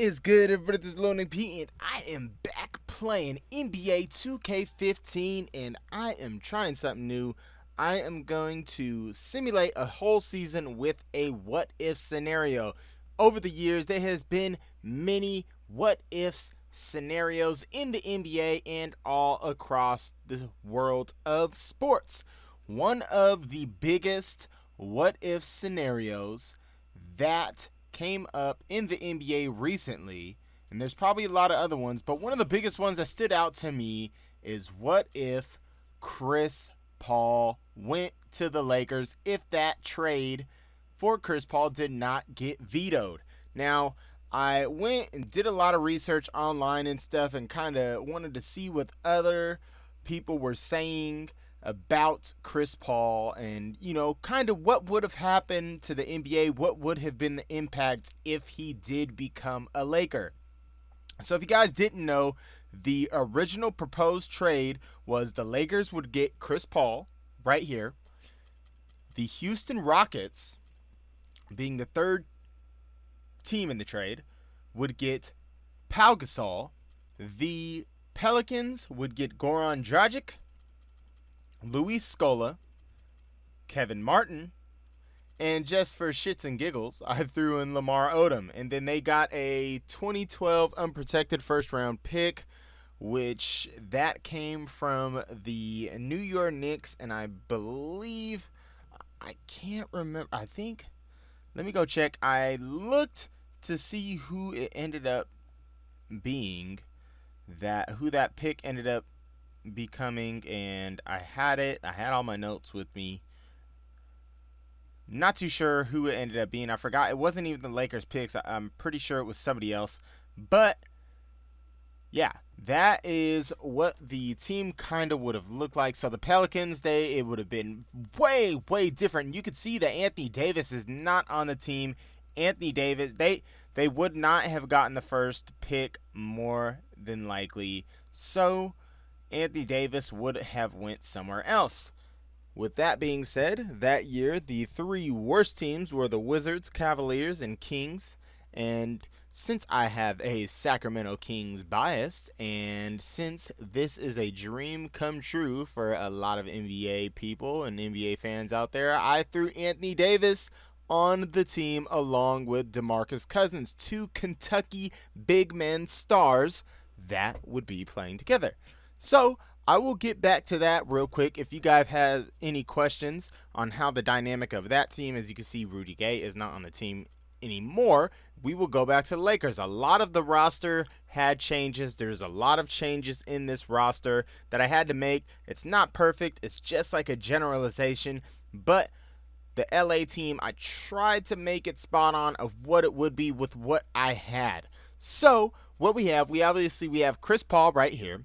Is good, everybody? This is Loaning P, and I am back playing NBA 2K15, and I am trying something new. I am going to simulate a whole season with a what-if scenario. Over the years, there has been many what-ifs scenarios in the NBA and all across the world of sports. One of the biggest what-if scenarios that came up in the NBA recently, and there's probably a lot of other ones, but one of the biggest ones that stood out to me is what if Chris Paul went to the Lakers if that trade for Chris Paul did not get vetoed. Now, I went and did a lot of research online and stuff and kind of wanted to see what other people were saying about Chris Paul and, kind of what would have happened to the NBA, what would have been the impact if he did become a Laker. So if you guys didn't know, the original proposed trade was the Lakers would get Chris Paul right here. The Houston Rockets, being the third team in the trade, would get Pau Gasol. The Pelicans would get Goran Dragic, Luis Scola, Kevin Martin, and just for shits and giggles, I threw in Lamar Odom. And then they got a 2012 unprotected first-round pick, which that came from the New York Knicks, and I believe, I can't remember, I think, let me go check. I looked to see who it ended up being, who that pick ended up becoming, and I had all my notes with me. Not too sure who it ended up being. I forgot. It wasn't even the Lakers picks. I'm pretty sure it was somebody else. But yeah, that is what the team kind of would have looked like. So the Pelicans, it would have been way different. You could see that Anthony Davis is not on the team. Anthony Davis, they would not have gotten the first pick more than likely. So Anthony Davis would have went somewhere else. With that being said, that year the three worst teams were the Wizards, Cavaliers, and Kings. And since I have a Sacramento Kings bias, and since this is a dream come true for a lot of NBA people and NBA fans out there, I threw Anthony Davis on the team along with DeMarcus Cousins, two Kentucky big men stars that would be playing together. So I will get back to that real quick. If you guys have any questions on how the dynamic of that team, as you can see, Rudy Gay is not on the team anymore. We will go back to the Lakers. A lot of the roster had changes. There's a lot of changes in this roster that I had to make. It's not perfect. It's just like a generalization. But the LA team, I tried to make it spot on of what it would be with what I had. So what we have Chris Paul right here.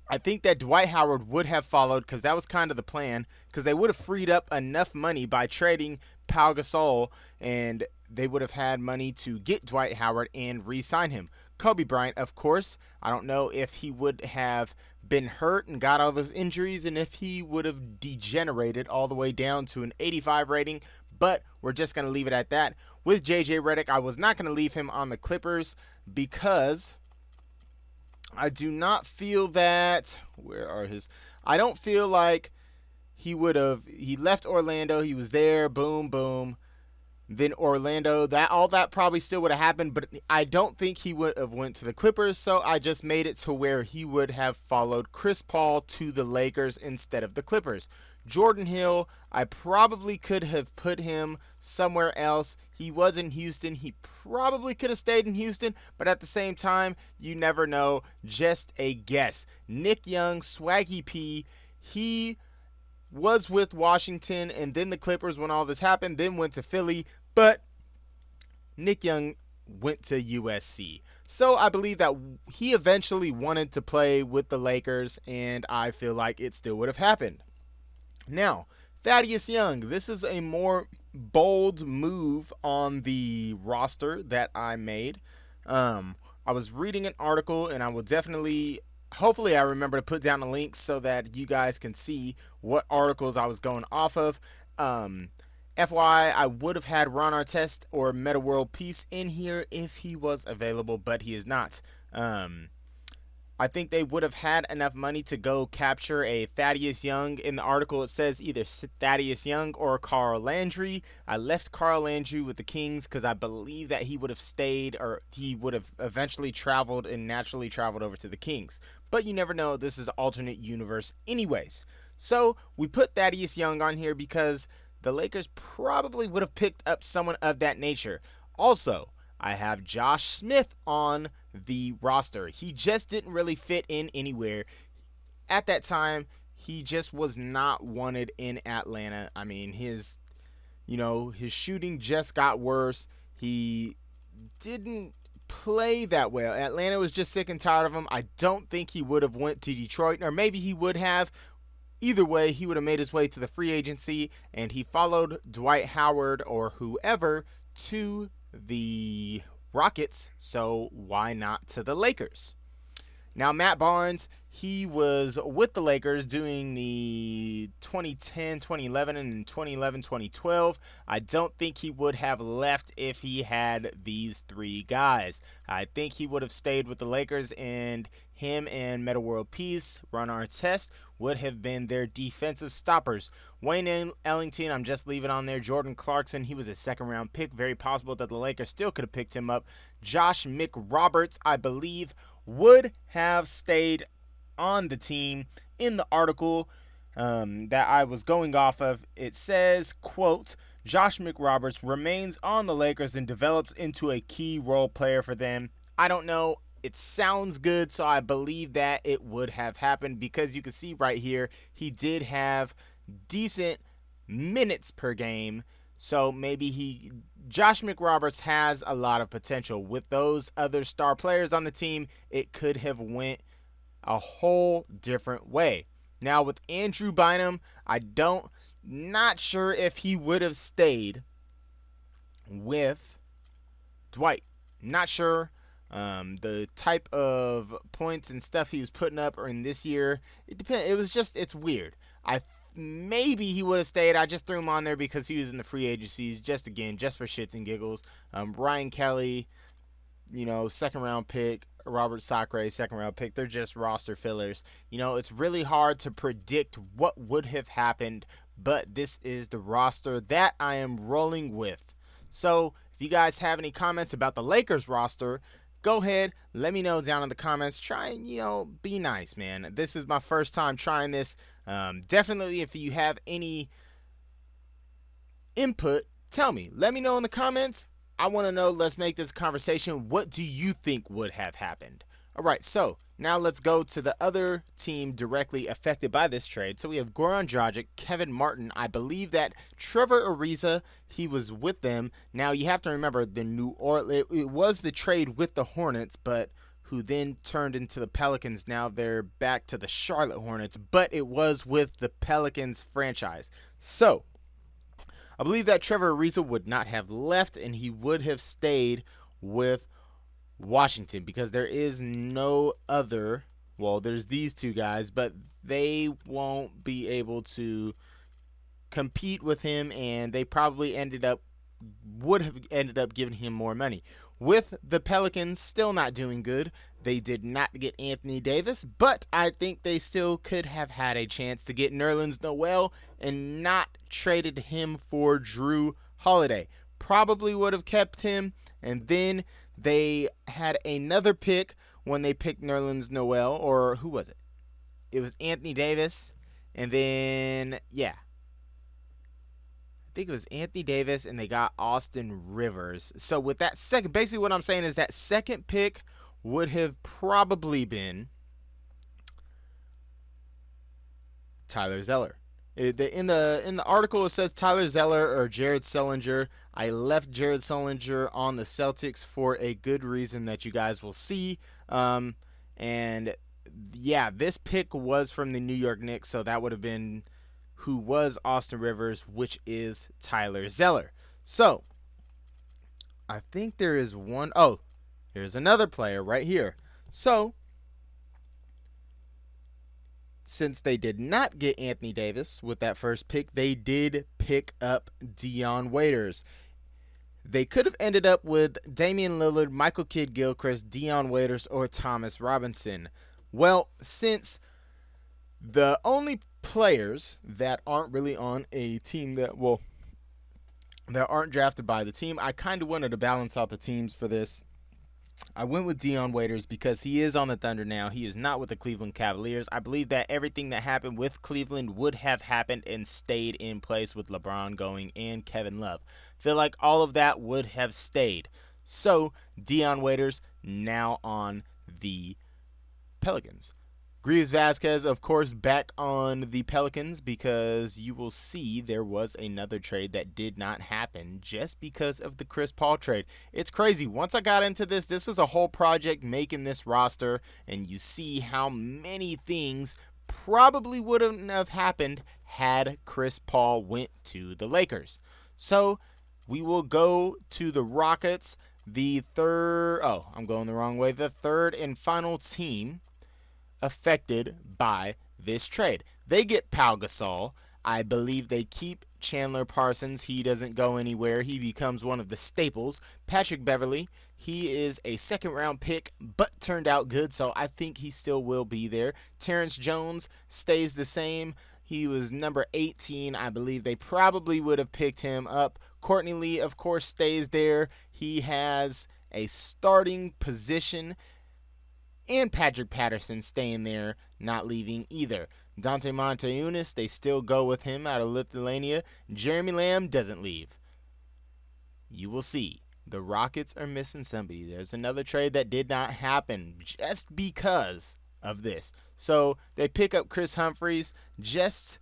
I think that Dwight Howard would have followed because that was kind of the plan, because they would have freed up enough money by trading Pau Gasol, and they would have had money to get Dwight Howard and re-sign him. Kobe Bryant, of course. I don't know if he would have been hurt and got all those injuries and if he would have degenerated all the way down to an 85 rating, but we're just going to leave it at that. With JJ Redick, I was not going to leave him on the Clippers because I do not feel that, I don't feel like he left Orlando, he was there, boom, then Orlando, all that probably still would have happened, but I don't think he would have went to the Clippers, so I just made it to where he would have followed Chris Paul to the Lakers instead of the Clippers. Jordan Hill, I probably could have put him somewhere else. He was in Houston. He probably could have stayed in Houston, but at the same time, you never know. Just a guess. Nick Young, Swaggy P, he was with Washington and then the Clippers when all this happened, then went to Philly, but Nick Young went to USC. So I believe that he eventually wanted to play with the Lakers, and I feel like it still would have happened. Now, Thaddeus Young, this is a more bold move on the roster that I made. I was reading an article, and I will hopefully I remember to put down the links so that you guys can see what articles I was going off of. FYI, I would have had Ron Artest or Meta World Peace in here if he was available, but he is not. I think they would have had enough money to go capture a Thaddeus Young. In the article, it says either Thaddeus Young or Carl Landry. I left Carl Landry with the Kings because I believe that he would have stayed, or he would have eventually traveled and naturally traveled over to the Kings. But you never know. This is an alternate universe anyways. So we put Thaddeus Young on here because the Lakers probably would have picked up someone of that nature. Also, I have Josh Smith on the roster. He just didn't really fit in anywhere. At that time, he just was not wanted in Atlanta. I mean, his shooting just got worse. He didn't play that well. Atlanta was just sick and tired of him. I don't think he would have went to Detroit, or maybe he would have. Either way, he would have made his way to the free agency, and he followed Dwight Howard or whoever to the Rockets, so why not to the Lakers? Now, Matt Barnes, he was with the Lakers doing the 2010, 2011, and 2011, 2012. I don't think he would have left if he had these three guys. I think he would have stayed with the Lakers, and him and Meta World Peace, Ron Artest, would have been their defensive stoppers. Wayne Ellington, I'm just leaving on there. Jordan Clarkson, he was a second-round pick. Very possible that the Lakers still could have picked him up. Josh McRoberts, I believe, would have stayed on the team. In the article that I was going off of, it says, quote, Josh McRoberts remains on the Lakers and develops into a key role player for them. I don't know. It sounds good, so I believe that it would have happened because you can see right here, he did have decent minutes per game. So maybe Josh McRoberts has a lot of potential. With those other star players on the team, it could have went a whole different way. Now with Andrew Bynum, not sure if he would have stayed with Dwight. Not sure. The type of points and stuff he was putting up in this year, it depends. It's weird. Maybe he would have stayed. I just threw him on there because he was in the free agencies, just for shits and giggles. Ryan Kelly, second round pick. Robert Sacre, second round pick. They're just roster fillers. It's really hard to predict what would have happened, but this is the roster that I am rolling with. So if you guys have any comments about the Lakers roster, go ahead, let me know down in the comments. Try and, be nice, man. This is my first time trying this. Definitely, if you have any input, tell me. Let me know in the comments. I want to know. Let's make this conversation. What do you think would have happened? All right, so now let's go to the other team directly affected by this trade. So we have Goran Dragic, Kevin Martin. I believe that Trevor Ariza, he was with them. Now you have to remember it was the trade with the Hornets, but who then turned into the Pelicans. Now they're back to the Charlotte Hornets, but it was with the Pelicans franchise. So I believe that Trevor Ariza would not have left, and he would have stayed with Washington because there is no other. Well, there's these two guys, but they won't be able to compete with him, and they probably would have ended up giving him more money. With the Pelicans still not doing good, they did not get Anthony Davis, but I think they still could have had a chance to get Nerlens Noel and not traded him for Drew Holiday. Probably would have kept him, and then they had another pick when they picked Nerlens Noel, or who was it? It was Anthony Davis, and then, I think it was Anthony Davis, and they got Austin Rivers. So with that basically what I'm saying is that second pick would have probably been Tyler Zeller. In the article, it says Tyler Zeller or Jared Sullinger. I left Jared Sullinger on the Celtics for a good reason that you guys will see. This pick was from the New York Knicks, so that would have been who was Austin Rivers, which is Tyler Zeller. So I think there is one. Oh, here's another player right here. So Since they did not get Anthony Davis with that first pick, they did pick up Dion Waiters. They could have ended up with Damian Lillard, Michael Kidd-Gilchrist, Dion Waiters, or Thomas Robinson. Well, since the only players that aren't really on a team that aren't drafted by the team, I kind of wanted to balance out the teams for this. I went with Dion Waiters because he is on the Thunder now. He is not with the Cleveland Cavaliers. I believe that everything that happened with Cleveland would have happened and stayed in place with LeBron going and Kevin Love. Feel like all of that would have stayed. So, Dion Waiters now on the Pelicans. Grizz Vasquez, of course, back on the Pelicans because you will see there was another trade that did not happen just because of the Chris Paul trade. It's crazy. Once I got into this was a whole project making this roster, and you see how many things probably wouldn't have happened had Chris Paul went to the Lakers. So we will go to the Rockets, the third and final team affected by this trade. They get Pau Gasol. I believe they keep Chandler Parsons. He doesn't go anywhere. He becomes one of the staples. Patrick Beverley, he is a second-round pick, but turned out good, so I think he still will be there. Terrence Jones stays the same. He was number 18. I believe they probably would have picked him up. Courtney Lee, of course, stays there. He has a starting position. And Patrick Patterson staying there, not leaving either. Dante Montejunas, they still go with him out of Lithuania. Jeremy Lamb doesn't leave. You will see. The Rockets are missing somebody. There's another trade that did not happen just because of this. So they pick up Chris Humphries just,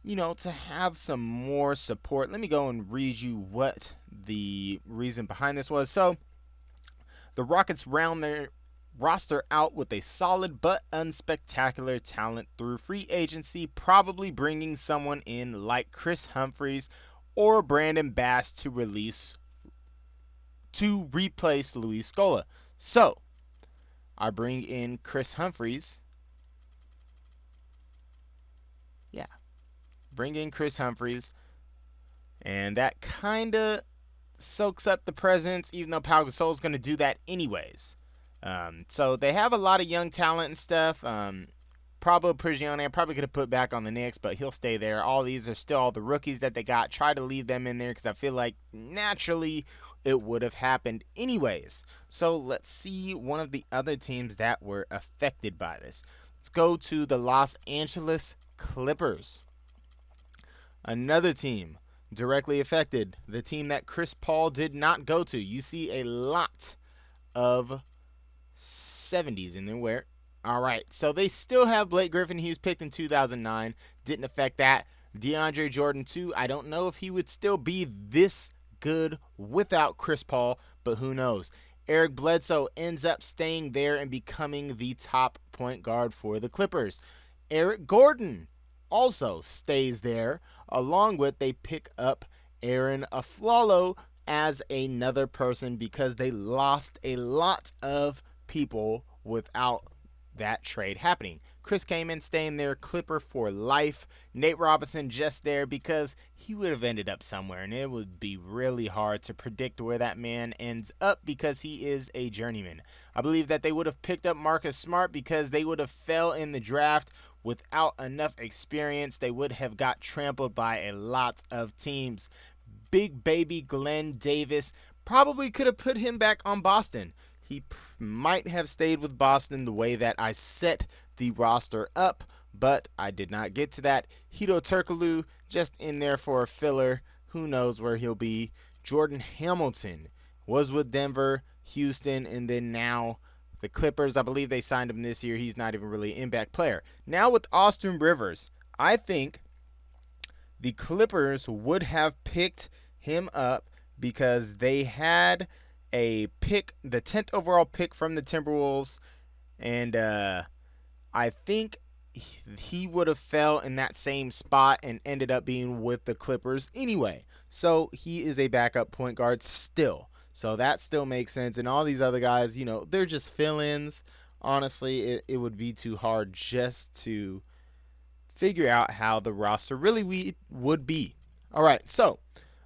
to have some more support. Let me go and read you what the reason behind this was. So the Rockets round their roster out with a solid but unspectacular talent through free agency, probably bringing someone in like Chris Humphries or Brandon Bass to replace Luis Scola. So I bring in Chris Humphries. And that kind of soaks up the presence, even though Pau Gasol is going to do that anyways. So they have a lot of young talent and stuff. Pablo Prigioni, I probably could have put back on the Knicks, but he'll stay there. All these are still all the rookies that they got. Try to leave them in there because I feel like naturally it would have happened anyways. So let's see one of the other teams that were affected by this. Let's go to the Los Angeles Clippers. Another team directly affected. The team that Chris Paul did not go to. You see a lot of 70s in there. All right, so they still have Blake Griffin. He was picked in 2009. Didn't affect that. DeAndre Jordan, too. I don't know if he would still be this good without Chris Paul, but who knows. Eric Bledsoe ends up staying there and becoming the top point guard for the Clippers. Eric Gordon also stays there, along with they pick up Aaron Aflalo as another person because they lost a lot of people without that trade happening. Chris Kaman staying there, Clipper for life. Nate Robinson just there because he would have ended up somewhere, and it would be really hard to predict where that man ends up because he is a journeyman. I believe that they would have picked up Marcus Smart because they would have fell in the draft without enough experience. They would have got trampled by a lot of teams. Big baby Glenn Davis, probably could have put him back on Boston. He might have stayed with Boston the way that I set the roster up, but I did not get to that. Hito Turkoglu just in there for a filler. Who knows where he'll be. Jordan Hamilton was with Denver, Houston, and then now the Clippers. I believe they signed him this year. He's not even really an impact player. Now with Austin Rivers, I think the Clippers would have picked him up because they had a pick, the 10th overall pick from the Timberwolves, and I think he would have fell in that same spot and ended up being with the Clippers anyway. So he is a backup point guard still. So that still makes sense. And all these other guys, they're just fill-ins. Honestly, it would be too hard just to figure out how the roster really would be. All right, so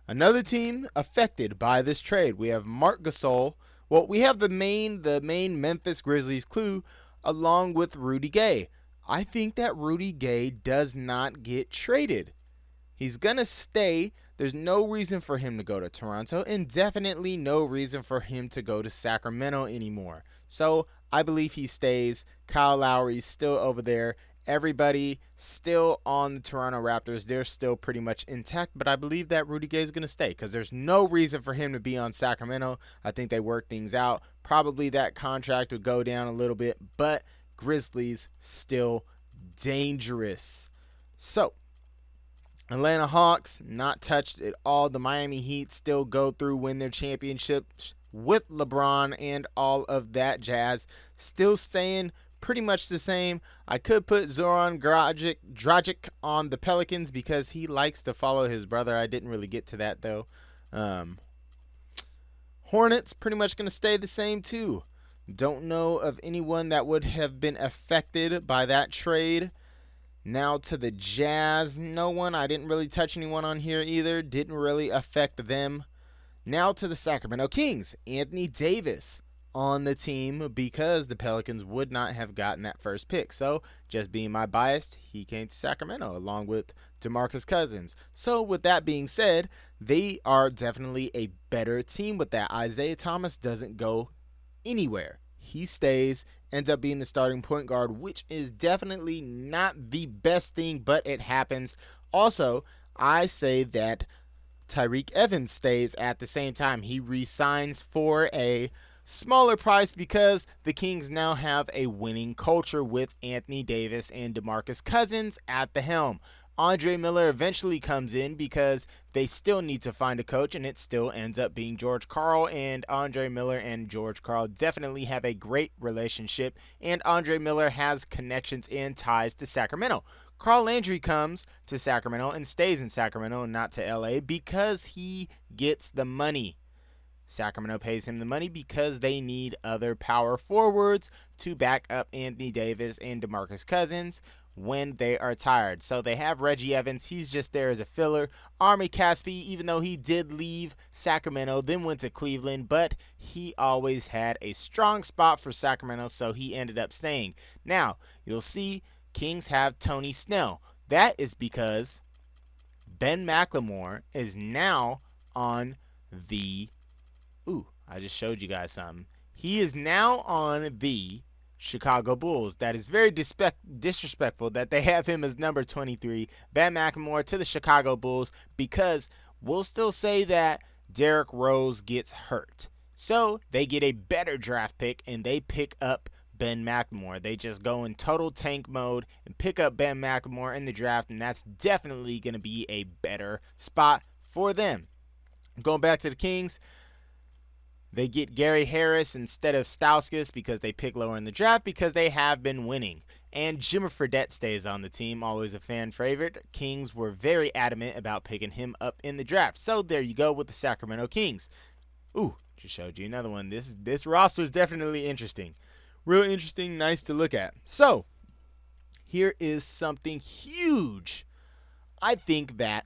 another team affected by this trade. We have Marc Gasol. Well, we have the main Memphis Grizzlies clue along with Rudy Gay. I think that Rudy Gay does not get traded. He's going to stay. There's no reason for him to go to Toronto, and definitely no reason for him to go to Sacramento anymore. So I believe he stays. Kyle Lowry's still over there. Everybody still on the Toronto Raptors. They're still pretty much intact, but I believe that Rudy Gay is going to stay because there's no reason for him to be on Sacramento. I think they work things out. Probably that contract would go down a little bit, but Grizzlies still dangerous. So Atlanta Hawks, not touched at all. The Miami Heat still go through, win their championships with LeBron and all of that jazz. Still staying pretty much the same. I could put Zoran Dragic on the Pelicans because he likes to follow his brother. I didn't really get to that, though. Hornets pretty much going to stay the same, too. Don't know of anyone that would have been affected by that trade. Now to the Jazz, no one. I didn't really touch anyone on here either. Didn't really affect them. Now to the Sacramento Kings. Anthony Davis on the team because the Pelicans would not have gotten that first pick. So just being my bias, he came to Sacramento along with DeMarcus Cousins. So with that being said, they are definitely a better team with that. Isaiah Thomas doesn't go anywhere. He stays, ends up being the starting point guard, which is definitely not the best thing, but it happens. Also, I say that Tyreke Evans stays at the same time. He re-signs for a smaller price because the Kings now have a winning culture with Anthony Davis and DeMarcus Cousins at the helm. Andre Miller eventually comes in because they still need to find a coach, and it still ends up being George Karl, and Andre Miller and George Karl definitely have a great relationship, and Andre Miller has connections and ties to Sacramento. Carl Landry comes to Sacramento and stays in Sacramento and not to LA because he gets the money. Sacramento pays him the money because they need other power forwards to back up Anthony Davis and DeMarcus Cousins when they are tired. So they have Reggie Evans. He's just there as a filler. Army Caspi, even though he did leave Sacramento, then went to Cleveland, but he always had a strong spot for Sacramento, so he ended up staying. Now, you'll see Kings have Tony Snell. That is because Ben McLemore is now on the... I just showed you guys something. He is now on the Chicago Bulls. That is very disrespectful that they have him as number 23, Ben McLemore, to the Chicago Bulls, because we'll still say that Derrick Rose gets hurt. So they get a better draft pick, and they pick up Ben McLemore. They just go in total tank mode and pick up Ben McLemore in the draft, and that's definitely going to be a better spot for them. Going back to the Kings, they get Gary Harris instead of Stauskas because they pick lower in the draft because they have been winning. And Jimmer Fredette stays on the team, always a fan favorite. Kings were very adamant about picking him up in the draft. So there you go with the Sacramento Kings. Just showed you another one. This roster is definitely interesting. Real interesting, nice to look at. So here is something huge. I think that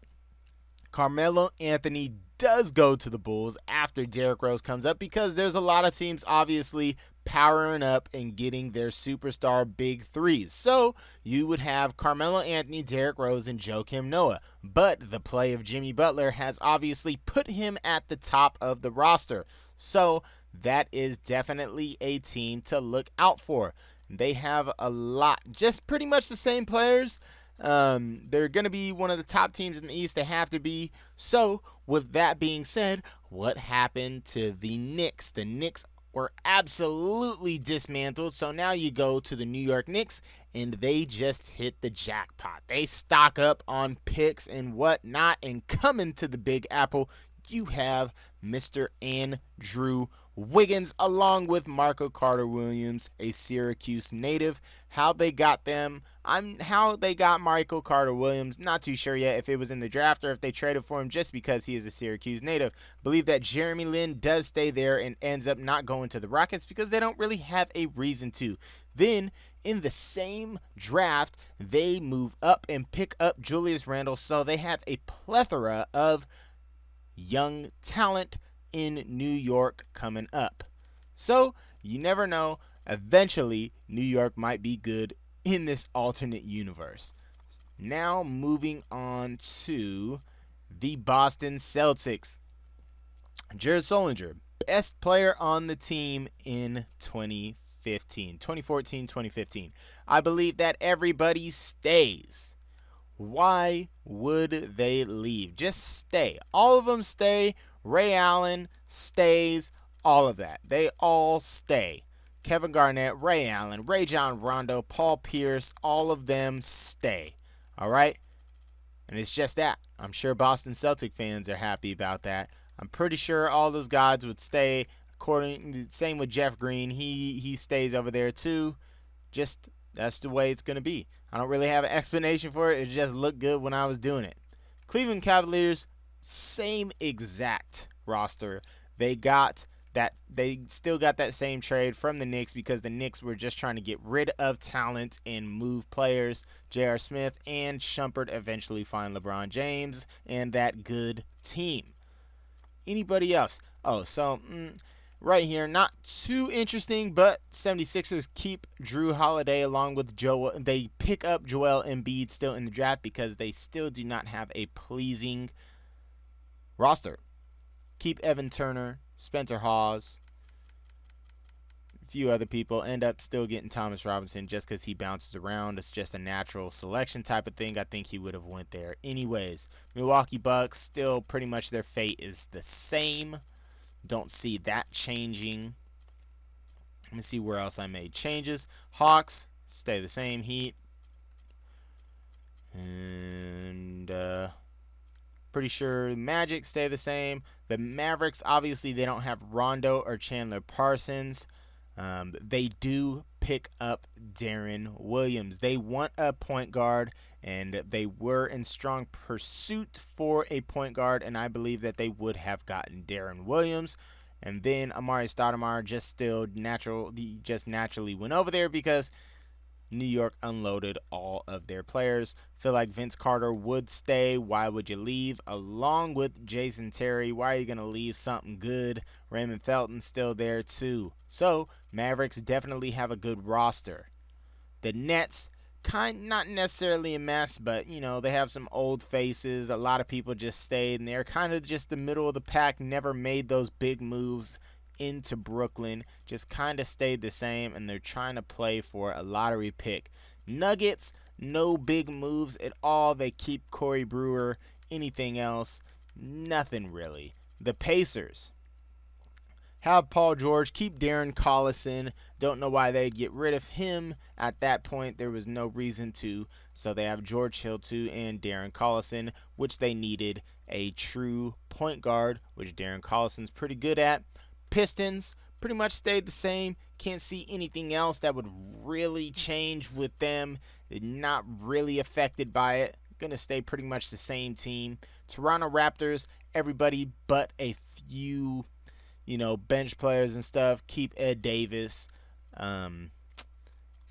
Carmelo Anthony does go to the Bulls after Derrick Rose comes up because there's a lot of teams obviously powering up and getting their superstar big threes. So you would have Carmelo Anthony, Derrick Rose, and Joakim Noah. But the play of Jimmy Butler has obviously put him at the top of the roster. So that is definitely a team to look out for. They have a lot, just pretty much the same players. They're going to be one of the top teams in the East. They have to be. So, with that being said, what happened to the Knicks? The Knicks were absolutely dismantled. So now you go to the New York Knicks, and they just hit the jackpot. They stock up on picks and whatnot, and coming to the Big Apple, you have Mr. Andrew Wiggins, along with Marco Carter Williams, a Syracuse native. How they got Marco Carter Williams, not too sure yet if it was in the draft or if they traded for him just because he is a Syracuse native. Believe that Jeremy Lin does stay there and ends up not going to the Rockets because they don't really have a reason to. Then, in the same draft, they move up and pick up Julius Randle, so they have a plethora of young talent in New York coming up. So, you never know. Eventually, New York might be good in this alternate universe. Now, moving on to the Boston Celtics. Jared Solinger, best player on the team in 2014-2015. I believe that everybody stays. Why would they leave? Just stay. All of them stay. Ray Allen stays. All of that. They all stay. Kevin Garnett, Ray Allen, Rajon Rondo, Paul Pierce, all of them stay. All right? And it's just that. I'm sure Boston Celtic fans are happy about that. I'm pretty sure all those guys would stay. Same with Jeff Green. He stays over there too. Just that's the way it's going to be. I don't really have an explanation for it. It just looked good when I was doing it. Cleveland Cavaliers, same exact roster. They still got that same trade from the Knicks because the Knicks were just trying to get rid of talent and move players. J.R. Smith and Shumpert eventually find LeBron James and that good team. Anybody else? Right here, not too interesting, but 76ers keep Drew Holiday along with Joel. They pick up Joel Embiid still in the draft because they still do not have a pleasing roster. Keep Evan Turner, Spencer Hawes, a few other people. End up still getting Thomas Robinson just because he bounces around. It's just a natural selection type of thing. I think he would have went there anyways. Milwaukee Bucks, still pretty much their fate is the same. Don't see that changing. Let me see where else I made changes. Hawks stay the same. Heat. And pretty sure Magic stay the same. The Mavericks, obviously, they don't have Rondo or Chandler Parsons. They do pick up Darren Williams. They want a point guard, and they were in strong pursuit for a point guard, and I believe that they would have gotten Darren Williams. And then Amari Stoudemire just naturally went over there because New York unloaded all of their players. Feel like Vince Carter would stay. Why would you leave? Along with Jason Terry. Why are you going to leave something good? Raymond Felton still there too. So Mavericks definitely have a good roster. The Nets, not necessarily a mess, but they have some old faces. A lot of people just stayed, and they're kind of just the middle of the pack. Never made those big moves into Brooklyn, just kind of stayed the same, and they're trying to play for a lottery pick. Nuggets, no big moves at all. They keep Corey Brewer. Anything else? Nothing really. The Pacers have Paul George, keep Darren Collison. Don't know why they get rid of him. At that point, there was no reason to. So they have George Hill too and Darren Collison, which they needed a true point guard, which Darren Collison's pretty good at. Pistons pretty much stayed the same. Can't see anything else that would really change with them. They're not really affected by it. Going to stay pretty much the same team. Toronto Raptors, everybody but a few, bench players and stuff. Keep Ed Davis.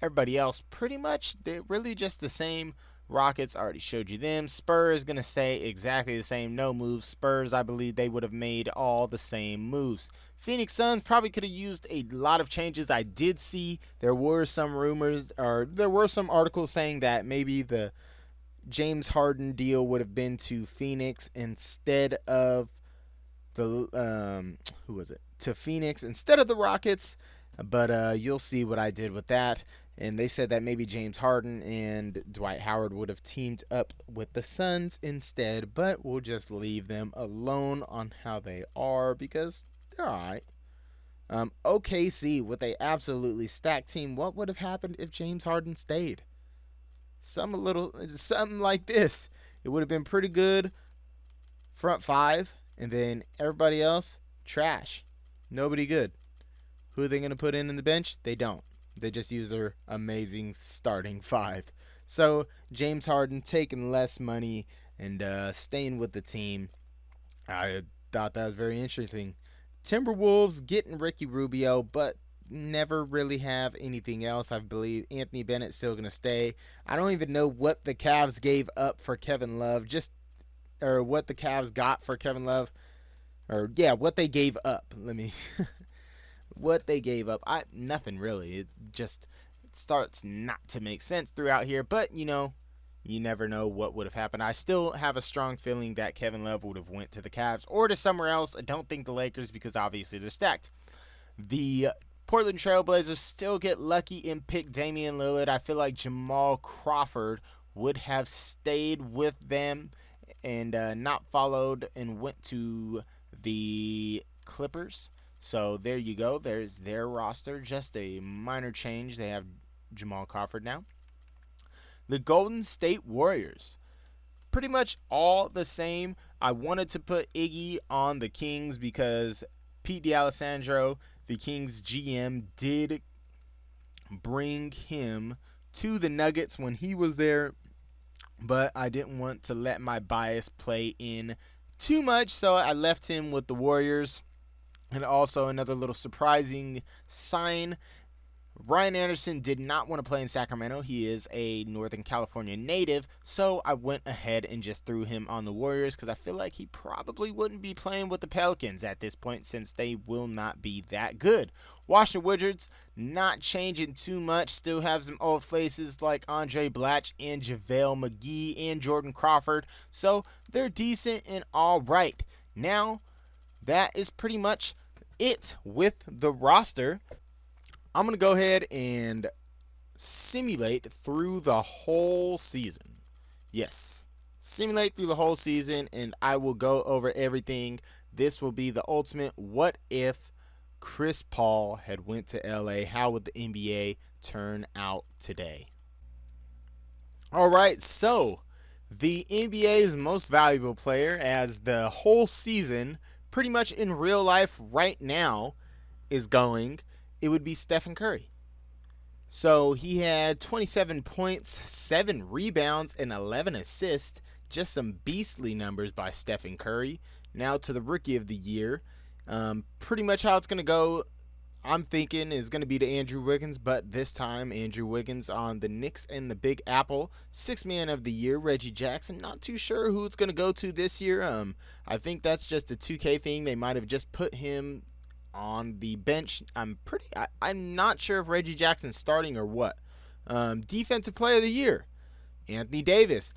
Everybody else, pretty much, they're really just the same. Rockets, already showed you them. Spurs going to stay exactly the same. No moves. Spurs, I believe they would have made all the same moves. Phoenix Suns probably could have used a lot of changes. I did see there were some rumors, or there were some articles saying that maybe the James Harden deal would have been to Phoenix instead of the to Phoenix instead of the Rockets. But you'll see what I did with that. And they said that maybe James Harden and Dwight Howard would have teamed up with the Suns instead, but we'll just leave them alone on how they are because they're all right. OKC with a absolutely stacked team. What would have happened if James Harden stayed? Something like this. It would have been pretty good front five, and then everybody else trash. Nobody good. Who are they going to put in the bench? They don't. They just use their amazing starting five. So James Harden taking less money and staying with the team. I thought that was very interesting. Timberwolves getting Ricky Rubio, but never really have anything else. I believe Anthony Bennett's still going to stay. I don't even know what the Cavs gave up for Kevin Love, or what the Cavs got for Kevin Love, what they gave up. What they gave up. Nothing really. It just starts not to make sense throughout here, but you never know what would have happened. I still have a strong feeling that Kevin Love would have went to the Cavs or to somewhere else. I don't think the Lakers, because obviously they're stacked. The Portland Trailblazers still get lucky and pick Damian Lillard. I feel like Jamal Crawford would have stayed with them and not followed and went to the Clippers. So there you go. There's their roster. Just a minor change. They have Jamal Crawford now. The Golden State Warriors. Pretty much all the same. I wanted to put Iggy on the Kings because Pete D'Alessandro, the Kings GM, did bring him to the Nuggets when he was there, but I didn't want to let my bias play in too much, so I left him with the Warriors. And also another little surprising sign, Ryan Anderson did not want to play in Sacramento. He is a Northern California native, so I went ahead and just threw him on the Warriors because I feel like he probably wouldn't be playing with the Pelicans at this point since they will not be that good. Washington Wizards, not changing too much. Still have some old faces like Andre Blatch and JaVale McGee and Jordan Crawford, so they're decent and all right. Now, that is pretty much it with the roster. I'm going to go ahead and simulate through the whole season. Yes, simulate through the whole season, and I will go over everything. This will be the ultimate what if Chris Paul had went to LA. How would the NBA turn out today? All right, so the NBA's most valuable player as the whole season, pretty much in real life right now, is going, it would be Stephen Curry. So he had 27 points, 7 rebounds, and 11 assists. Just some beastly numbers by Stephen Curry. Now to the Rookie of the Year. Pretty much how it's going to go, I'm thinking, is going to be to Andrew Wiggins, but this time Andrew Wiggins on the Knicks and the Big Apple. Sixth Man of the Year, Reggie Jackson. Not too sure who it's going to go to this year. I think that's just a 2K thing. They might have just put him on the bench. I'm not sure if Reggie Jackson's starting or what. Defensive Player of the Year, Anthony Davis.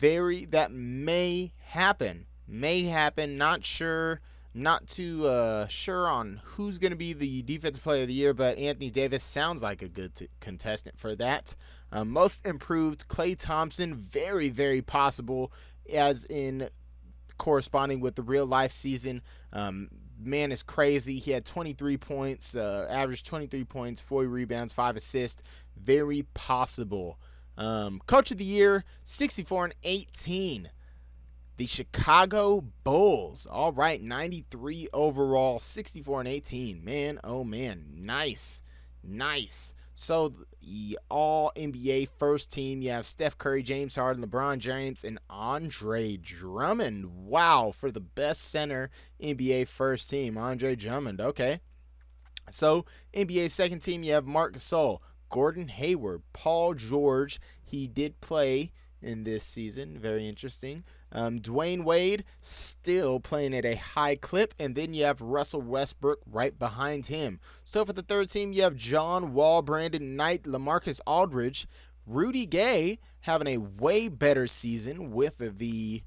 That may happen. Not sure. Not too sure on who's going to be the Defensive Player of the Year, but Anthony Davis sounds like a good contestant for that. Most Improved, Klay Thompson. Very, very possible, as in corresponding with the real life season. Man is crazy. He had 23 points, averaged 23 points, 40 rebounds, 5 assists. Very possible. Coach of the Year, 64-18. The Chicago Bulls. All right, 93 overall, 64-18. Man, oh man, nice. So the All-NBA first team, you have Steph Curry, James Harden, LeBron James, and Andre Drummond. Wow, for the best center NBA first team, Andre Drummond. Okay. So NBA second team, you have Marc Gasol, Gordon Hayward, Paul George. He did play in this season. Very interesting. Dwayne Wade still playing at a high clip, and then you have Russell Westbrook right behind him. So for the third team, you have John Wall, Brandon Knight, LaMarcus Aldridge, Rudy Gay having a way better season with the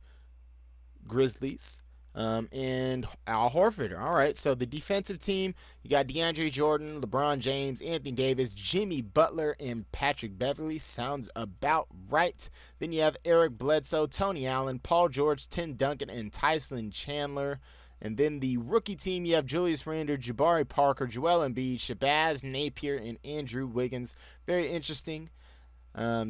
Grizzlies, and Al Horford. All right, so the defensive team, you got DeAndre Jordan, LeBron James, Anthony Davis, Jimmy Butler, and Patrick Beverley. Sounds about right. Then you have Eric Bledsoe, Tony Allen, Paul George, Tim Duncan, and Tyson Chandler. And then the rookie team, you have Julius Randle, Jabari Parker, Joel Embiid, Shabazz Napier, and Andrew Wiggins. Very interesting.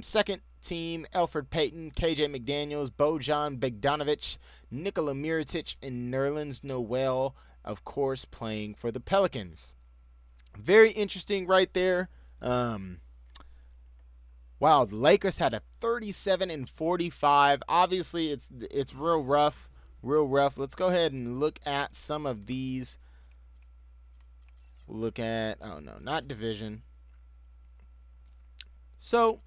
Second team, Elfrid Payton, KJ McDaniels, Bojan Bogdanovic, Nikola Mirotic, and Nerlens Noel. of course, playing for the Pelicans. Very interesting right there. Wow, the Lakers had a 37-45. Obviously, it's real rough, real rough. Let's go ahead and look at some of these. We'll look at, oh no, not division. So,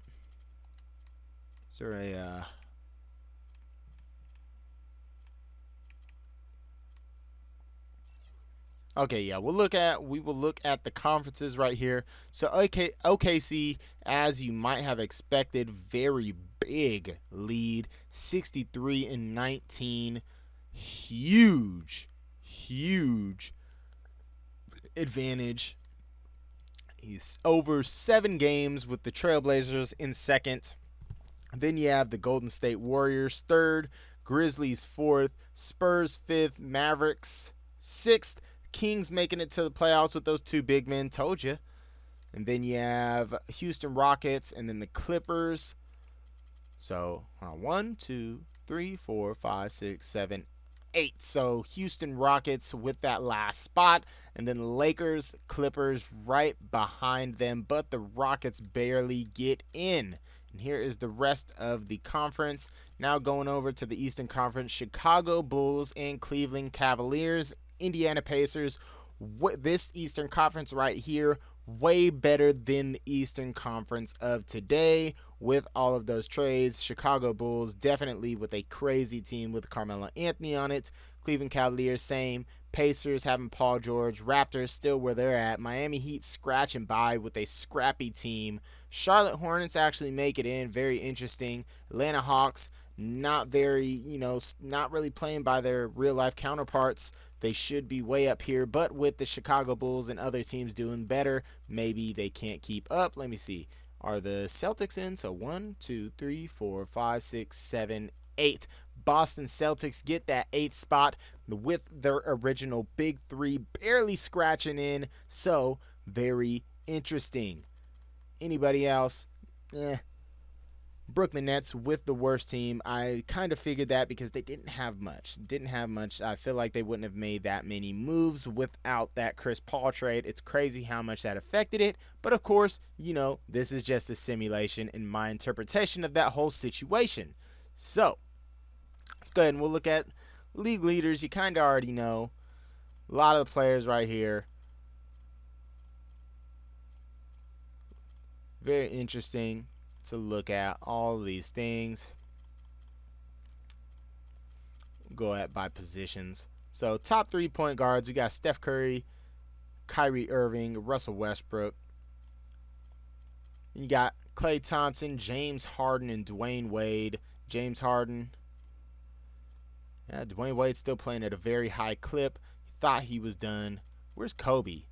is there a okay, yeah, we will look at the conferences right here. So OKC, as you might have expected, very big lead, 63-19. Huge, huge advantage. He's over 7 games with the Trailblazers in second. Then you have the Golden State Warriors third, Grizzlies fourth, Spurs fifth, Mavericks sixth, Kings making it to the playoffs with those two big men. Told you. And then you have Houston Rockets and then the Clippers. So 1, 2, 3, 4, 5, 6, 7, 8. So Houston Rockets with that last spot. And then Lakers, Clippers right behind them. But the Rockets barely get in. And here is the rest of the conference. Now going over to the Eastern Conference, Chicago Bulls and Cleveland Cavaliers, Indiana Pacers. This Eastern Conference right here, way better than the Eastern Conference of today with all of those trades. Chicago Bulls definitely with a crazy team with Carmelo Anthony on it. Cleveland Cavaliers, same. Pacers having Paul George. Raptors still where they're at. Miami Heat scratching by with a scrappy team. Charlotte Hornets actually make it in. Very interesting. Atlanta Hawks, not very, not really playing by their real life counterparts. They should be way up here, but with the Chicago Bulls and other teams doing better, maybe they can't keep up. Let me see. Are the Celtics in? So 1, 2, 3, 4, 5, 6, 7, 8. Boston Celtics get that 8th spot with their original big three barely scratching in. So very interesting. Anybody else? Brooklyn Nets with the worst team. I kind of figured that because they didn't have much. I feel like they wouldn't have made that many moves without that Chris Paul trade. It's crazy how much that affected it. But of course, this is just a simulation in my interpretation of that whole situation. So, let's go ahead and we'll look at league leaders. You kind of already know. A lot of the players right here. Very interesting to look at all of these things. Go at by positions. So top 3 point guards, we got Steph Curry, Kyrie Irving, Russell Westbrook. You got Klay Thompson, James Harden, and Dwayne Wade. James Harden. Yeah, Dwayne Wade's still playing at a very high clip. Thought he was done. Where's Kobe?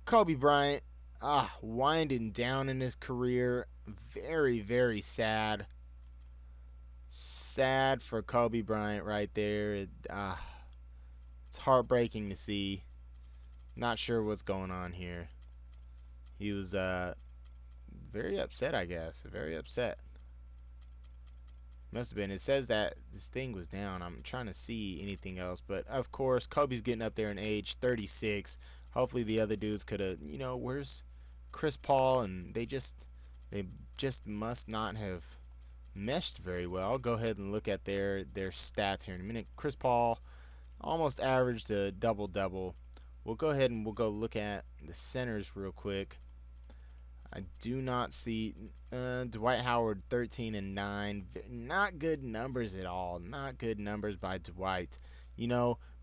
Kobe Bryant. Winding down in his career. Very, very sad. Sad for Kobe Bryant right there. It's heartbreaking to see. Not sure what's going on here. He was very upset, I guess. Very upset. Must have been. It says that this thing was down. I'm trying to see anything else. But, of course, Kobe's getting up there in age, 36. Hopefully the other dudes could have, where's Chris Paul? And they just must not have meshed very well. I'll go ahead and look at their stats here in a minute. Chris Paul almost averaged a double-double. We'll go ahead and we'll go look at the centers real quick. I do not see Dwight Howard 13 and 9. Not good numbers at all. Not good numbers by Dwight.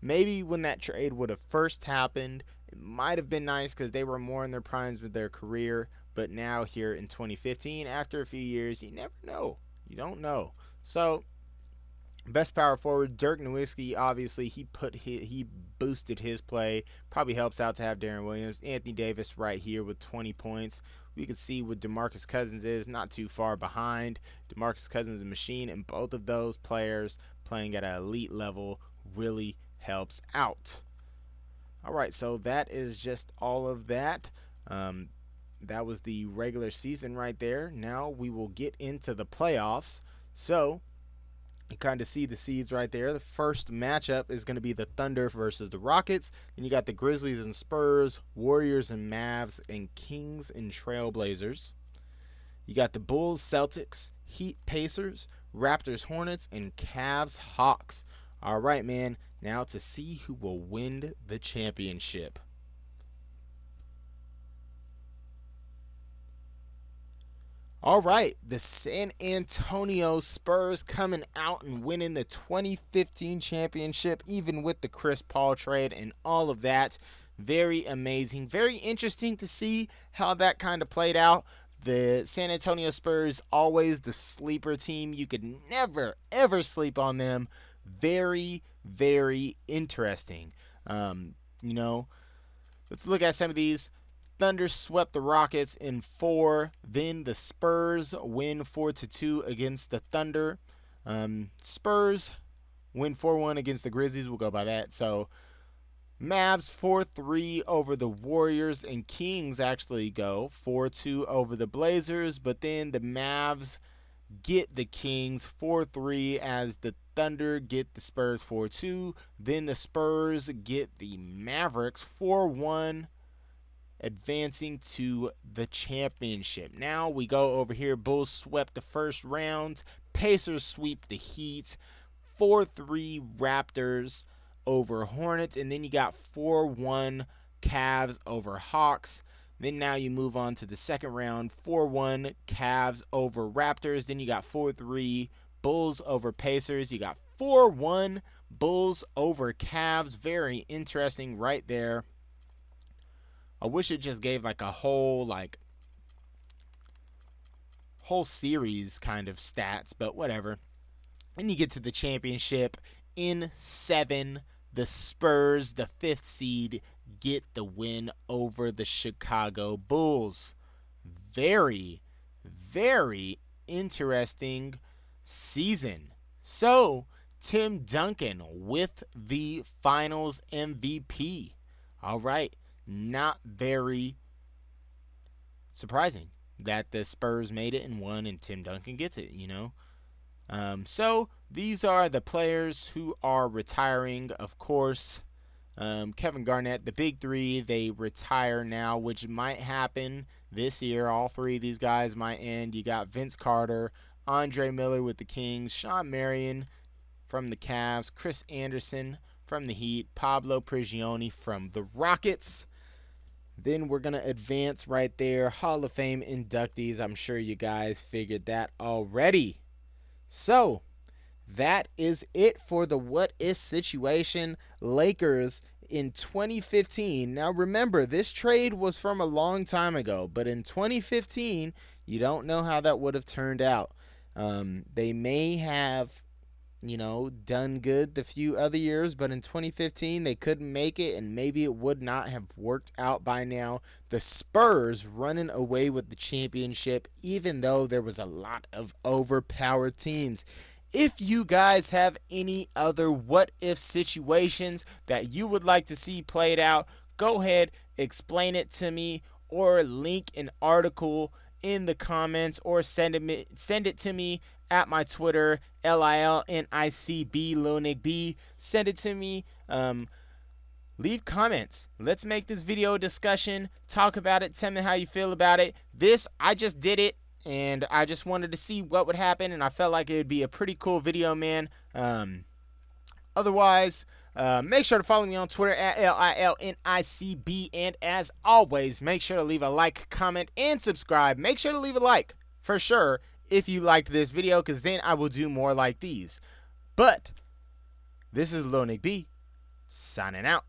Maybe when that trade would have first happened, it might have been nice because they were more in their primes with their career. But now here in 2015, after a few years, you never know. You don't know. So, best power forward, Dirk Nowitzki, obviously, he boosted his play. Probably helps out to have Darren Williams. Anthony Davis right here with 20 points. We can see what DeMarcus Cousins is, not too far behind. DeMarcus Cousins is a machine, and both of those players playing at an elite level really helps out. All right, so that is just all of that. That was the regular season right there. Now we will get into the playoffs. So You kind of see the seeds right there. The first matchup is going to be the Thunder versus the Rockets. Then you got the Grizzlies and Spurs, Warriors and Mavs, and Kings and Trailblazers. You got the Bulls, Celtics, Heat, Pacers, Raptors, Hornets, and Cavs, Hawks. All right, man. Now to see who will win the championship. All right, the San Antonio Spurs coming out and winning the 2015 championship, even with the Chris Paul trade and all of that. Very amazing. Very interesting to see how that kind of played out. The San Antonio Spurs, always the sleeper team. You could never, ever sleep on them. Very, very interesting. Let's look at some of these. Thunder swept the Rockets in 4. Then the Spurs win 4-2 against the Thunder. Spurs win 4-1 against the Grizzlies. We'll go by that. So Mavs 4-3 over the Warriors, and Kings actually go 4-2 over the Blazers. But then the Mavs get the Kings 4-3 as the Thunder get the Spurs 4-2. Then the Spurs get the Mavericks 4-1. Advancing to the championship. Now we go over here. Bulls swept the first round. Pacers sweep the Heat. 4-3 Raptors over Hornets. And then you got 4-1 Cavs over Hawks. Then now you move on to the second round. 4-1 Cavs over Raptors. Then you got 4-3 Bulls over Pacers. You got 4-1 Bulls over Cavs. Very interesting right there. I wish it just gave like a whole series kind of stats, but whatever. And you get to the championship in 7. The Spurs, the 5th seed, get the win over the Chicago Bulls. Very, very interesting season. So, Tim Duncan with the Finals MVP. All right. Not very surprising that the Spurs made it and won and Tim Duncan gets it, So these are the players who are retiring, of course. Kevin Garnett, the big three, they retire now, which might happen this year. All 3 of these guys might end. You got Vince Carter, Andre Miller with the Kings, Sean Marion from the Cavs, Chris Anderson from the Heat, Pablo Prigioni from the Rockets. Then we're going to advance right there. Hall of Fame inductees. I'm sure you guys figured that already. So, that is it for the what if situation. Lakers in 2015. Now remember, this trade was from a long time ago, but in 2015, you don't know how that would have turned out. They may have done good the few other years, but in 2015 they couldn't make it, and maybe it would not have worked out by now. The Spurs running away with the championship, even though there was a lot of overpowered teams. If you guys have any other what if situations that you would like to see played out, go ahead, explain it to me, or link an article in the comments, or send it to me at my Twitter, LILNICB, LilNickB. Send it to me. Leave comments. Let's make this video a discussion. Talk about it. Tell me how you feel about it. I just did it, and I just wanted to see what would happen, and I felt like it would be a pretty cool video, man. Otherwise, make sure to follow me on Twitter at LILNICB. And as always, make sure to leave a like, comment, and subscribe. Make sure to leave a like for sure if you liked this video, because then I will do more like these. But this is LilNickB signing out.